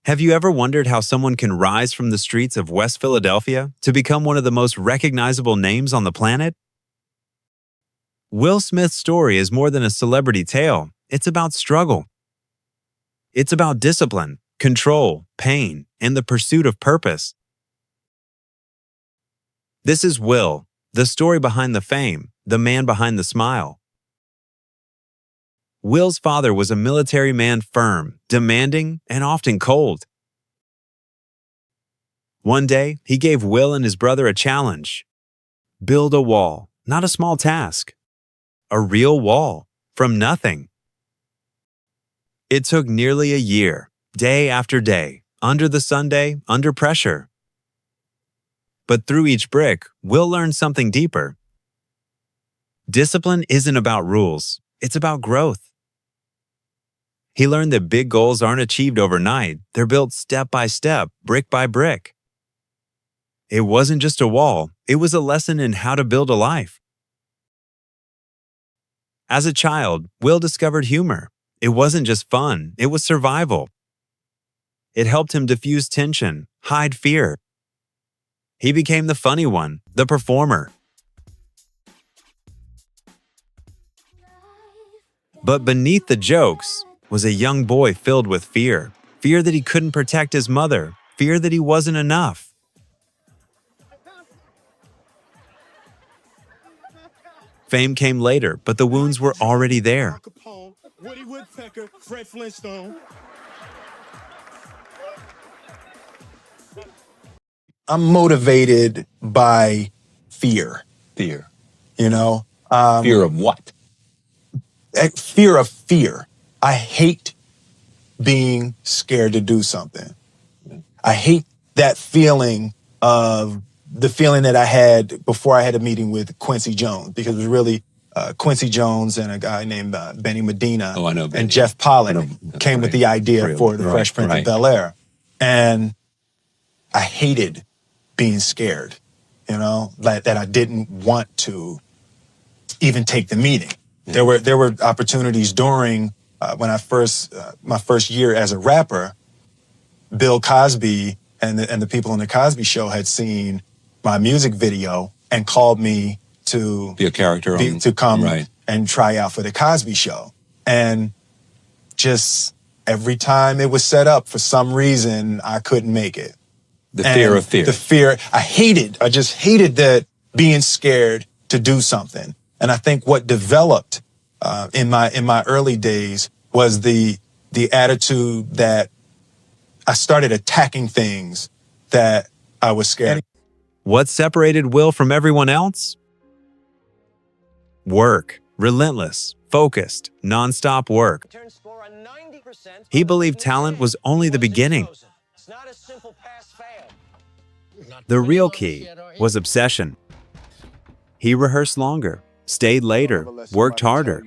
Have you ever wondered how someone can rise from the streets of West Philadelphia to become one of the most recognizable names on the planet? Will Smith's story is more than a celebrity tale. It's about struggle. It's about discipline, control, pain, and the pursuit of purpose. This is Will, the story behind the fame, the man behind the smile. Will's father was a military man, firm, demanding, and often cold. One day, he gave Will and his brother a challenge. Build a wall, not a small task. A real wall, from nothing. It took nearly a year, day after day, under the Sunday, under pressure. But through each brick, Will learned something deeper. Discipline isn't about rules, it's about growth. He learned that big goals aren't achieved overnight, they're built step by step, brick by brick. It wasn't just a wall, it was a lesson in how to build a life. As a child, Will discovered humor. It wasn't just fun, it was survival. It helped him diffuse tension, hide fear. He became the funny one, the performer. But beneath the jokes was a young boy filled with fear. Fear that he couldn't protect his mother. Fear that he wasn't enough. Fame came later, but the wounds were already there. I'm motivated by fear. Fear. You know? Fear of what? Fear of fear. I hate being scared to do something. I hate that feeling of the feeling that I had before I had a meeting with Quincy Jones, because it was really Quincy Jones and a guy named Benny Medina and Jeff Pollak came with the idea for the Fresh Prince of Bel-Air. And I hated being scared, you know, like that I didn't want to even take the meeting. There were opportunities during when my first year as a rapper. Bill Cosby and the people on the Cosby Show had seen my music video and called me to be a character to come and try out for the Cosby Show. And just every time it was set up, for some reason, I couldn't make it. The fear of fear. The fear. I just hated that, being scared to do something. And I think what developed in my early days was the attitude that I started attacking things that I was scared. What separated Will from everyone else? Work. Relentless, focused, nonstop work. He believed talent was only the beginning. The real key was obsession. He rehearsed longer, stayed later, worked harder.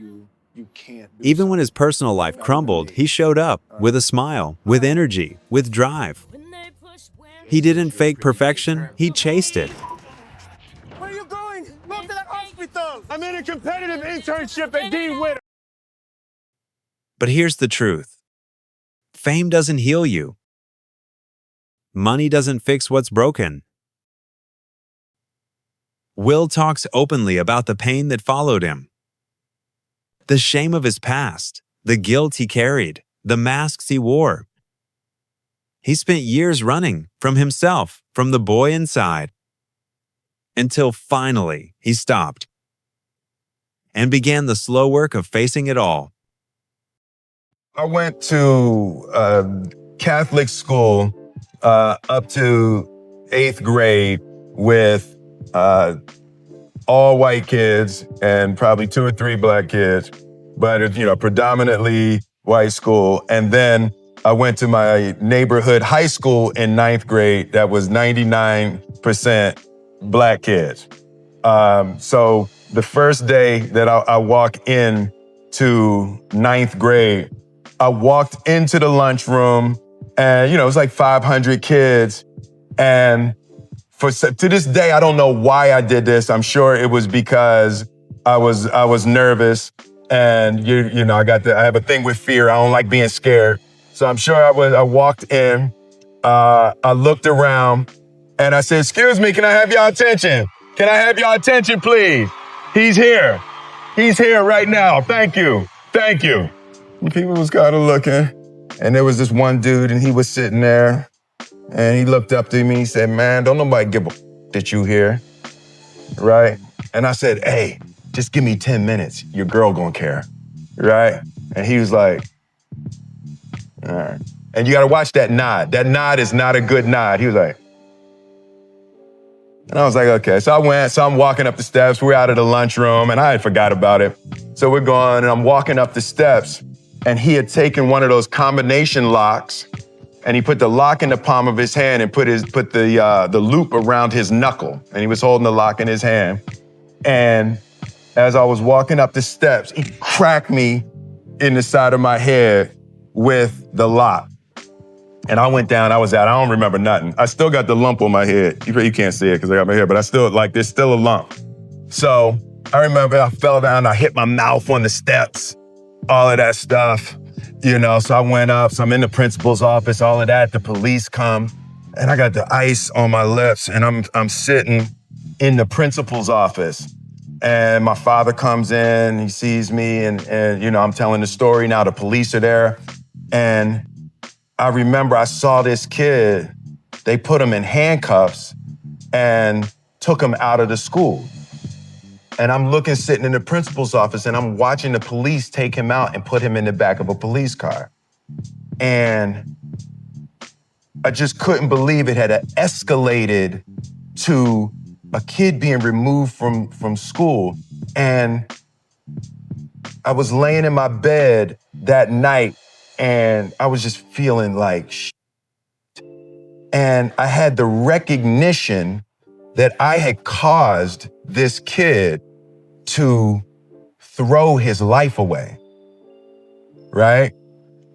Even when his personal life crumbled, he showed up with a smile, with energy, with drive. He didn't fake perfection, he chased it. Where are you going? Go to the hospital. I'm in a competitive internship at Dean Witter. But here's the truth. Fame doesn't heal you. Money doesn't fix what's broken. Will talks openly about the pain that followed him. The shame of his past, the guilt he carried, the masks he wore. He spent years running from himself, from the boy inside, until finally he stopped and began the slow work of facing it all. I went to Catholic school up to 8th grade with all white kids and probably 2 or 3 black kids, but it's, predominantly white school. And then I went to my neighborhood high school in 9th grade that was 99% black kids. So the first day that I walked in to 9th grade, I walked into the lunchroom and, it was like 500 kids. And to this day, I don't know why I did this. I'm sure it was because I was nervous, and I have a thing with fear. I don't like being scared. So I'm sure I walked in, I looked around, and I said, "Excuse me, can I have your attention? Can I have your attention, please? He's here. He's here right now. Thank you. Thank you." And people was kind of looking, and there was this one dude, and he was sitting there, and he looked up to me. He said, "Man, don't nobody give a that you here, right?" And I said, "Hey, just give me 10 minutes. Your girl gonna care, right?" And he was like, "All right." And you gotta watch that nod. That nod is not a good nod. He was like, and I was like, okay. So I'm walking up the steps. We're out of the lunchroom, and I had forgot about it. So we're going, and I'm walking up the steps, and he had taken one of those combination locks, and he put the lock in the palm of his hand and put the loop around his knuckle, and he was holding the lock in his hand. And as I was walking up the steps, he cracked me in the side of my head with the lock. And I went down, I was out, I don't remember nothing. I still got the lump on my head. You can't see it because I got my hair, but there's still a lump. So I remember I fell down, I hit my mouth on the steps, all of that stuff, so I went up, so I'm in the principal's office, all of that, the police come, and I got the ice on my lips, and I'm sitting in the principal's office. And my father comes in, he sees me, and I'm telling the story now, the police are there, and I remember I saw this kid, they put him in handcuffs and took him out of the school. And I'm sitting in the principal's office, and I'm watching the police take him out and put him in the back of a police car. And I just couldn't believe it had escalated to a kid being removed from school. And I was laying in my bed that night, and I was just feeling like and I had the recognition that I had caused this kid to throw his life away, right?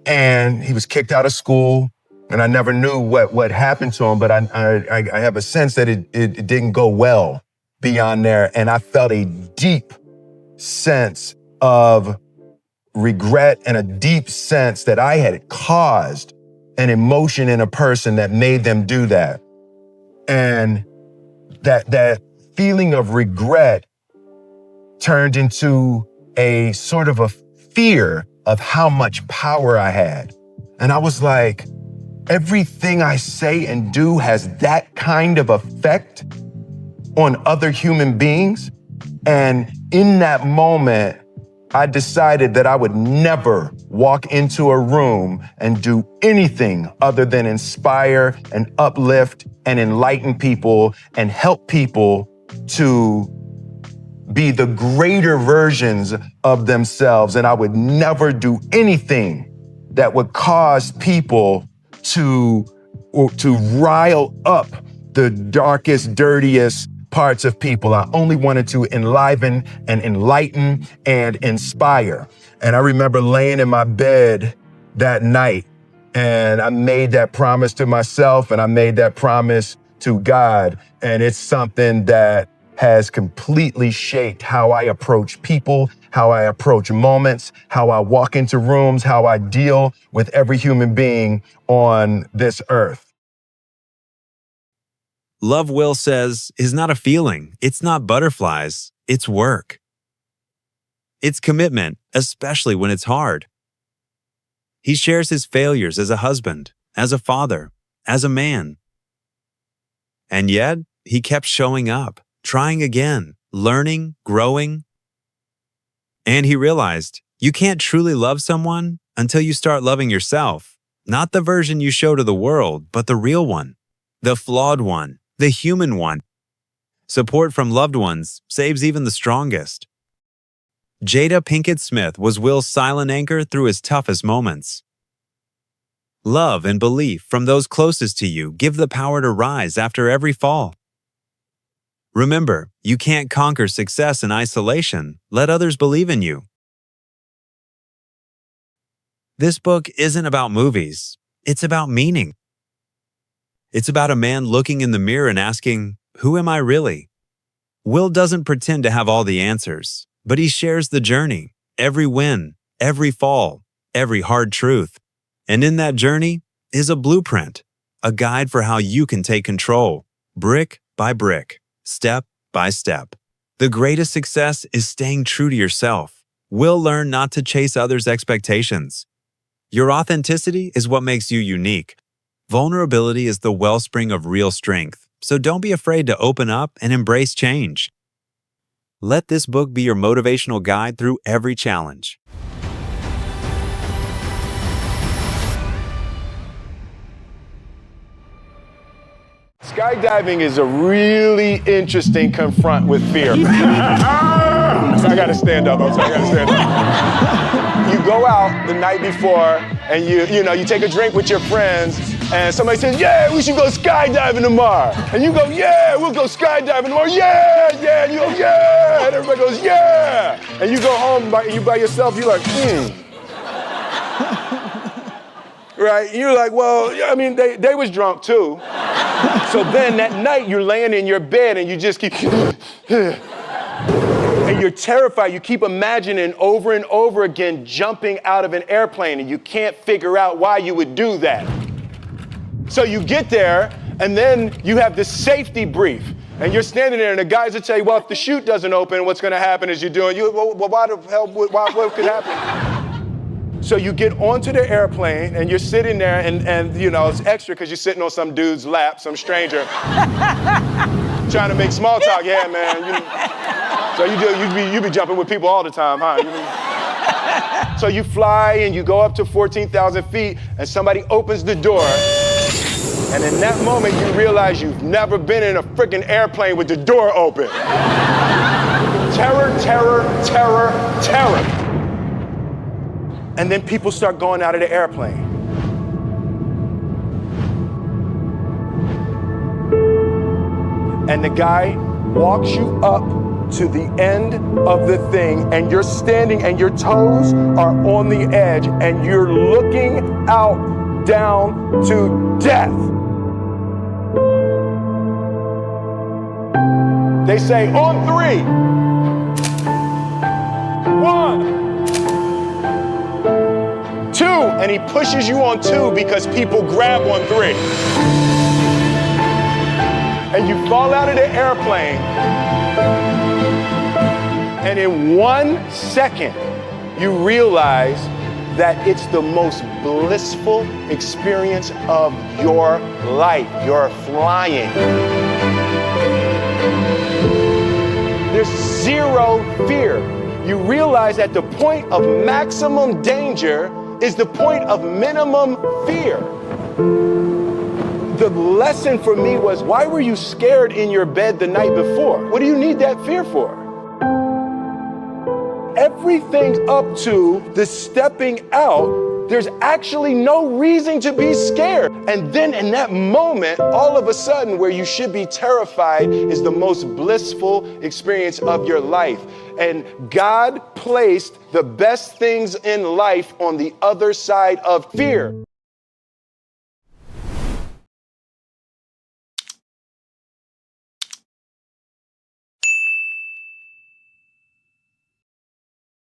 And he was kicked out of school, and I never knew what happened to him, but I have a sense that it didn't go well beyond there. And I felt a deep sense of regret and a deep sense that I had caused an emotion in a person that made them do that. And that feeling of regret turned into a sort of a fear of how much power I had. And I was like, everything I say and do has that kind of effect on other human beings. And in that moment, I decided that I would never walk into a room and do anything other than inspire and uplift and enlighten people and help people to be the greater versions of themselves. And I would never do anything that would cause people to rile up the darkest, dirtiest parts of people. I only wanted to enliven and enlighten and inspire. And I remember laying in my bed that night, and I made that promise to myself, and I made that promise to God. And it's something that has completely shaped how I approach people, how I approach moments, how I walk into rooms, how I deal with every human being on this earth. Love, Will says, is not a feeling. It's not butterflies. It's work. It's commitment, especially when it's hard. He shares his failures as a husband, as a father, as a man. And yet, he kept showing up, trying again, learning, growing. And he realized you can't truly love someone until you start loving yourself. Not the version you show to the world, but the real one, the flawed one, the human one. Support from loved ones saves even the strongest. Jada Pinkett Smith was Will's silent anchor through his toughest moments. Love and belief from those closest to you give the power to rise after every fall. Remember, you can't conquer success in isolation. Let others believe in you. This book isn't about movies. It's about meaning. It's about a man looking in the mirror and asking, who am I really? Will doesn't pretend to have all the answers, but he shares the journey, every win, every fall, every hard truth. And in that journey is a blueprint, a guide for how you can take control, brick by brick, step by step. The greatest success is staying true to yourself. We'll learn not to chase others' expectations. Your authenticity is what makes you unique. Vulnerability is the wellspring of real strength, so don't be afraid to open up and embrace change. Let this book be your motivational guide through every challenge. Skydiving is a really interesting confront with fear. I gotta stand up. I gotta stand up. You go out the night before and you take a drink with your friends and somebody says, yeah, we should go skydiving tomorrow. And you go, yeah, we'll go skydiving tomorrow. Yeah. And you go, yeah. And everybody goes, yeah. And you go home you by yourself, you're like, Right? You're like, well, I mean, they was drunk too. So then that night you're laying in your bed and you just keep, and you're terrified. You keep imagining over and over again jumping out of an airplane and you can't figure out why you would do that. So you get there and then you have this safety brief and you're standing there and the guys will tell you, well, if the chute doesn't open, what's going to happen is well, why the hell, what could happen? So you get onto the airplane and you're sitting there and it's extra because you're sitting on some dude's lap, some stranger, trying to make small talk. Yeah, man. So you be jumping with people all the time, huh? So you fly and you go up to 14,000 feet and somebody opens the door. And in that moment, you realize you've never been in a freaking airplane with the door open. Terror, terror, terror, terror. And then people start going out of the airplane. And the guy walks you up to the end of the thing and you're standing and your toes are on the edge and you're looking out down to death. They say on 3. 1. 2, and he pushes you on 2 because people grab on 3. And you fall out of the airplane, and in 1 second, you realize that it's the most blissful experience of your life. You're flying. There's zero fear. You realize at the point of maximum danger is the point of minimum fear. The lesson for me was, why were you scared in your bed the night before? What do you need that fear for? Everything up to the stepping out, there's actually no reason to be scared. And then in that moment, all of a sudden, where you should be terrified is the most blissful experience of your life. And God placed the best things in life on the other side of fear.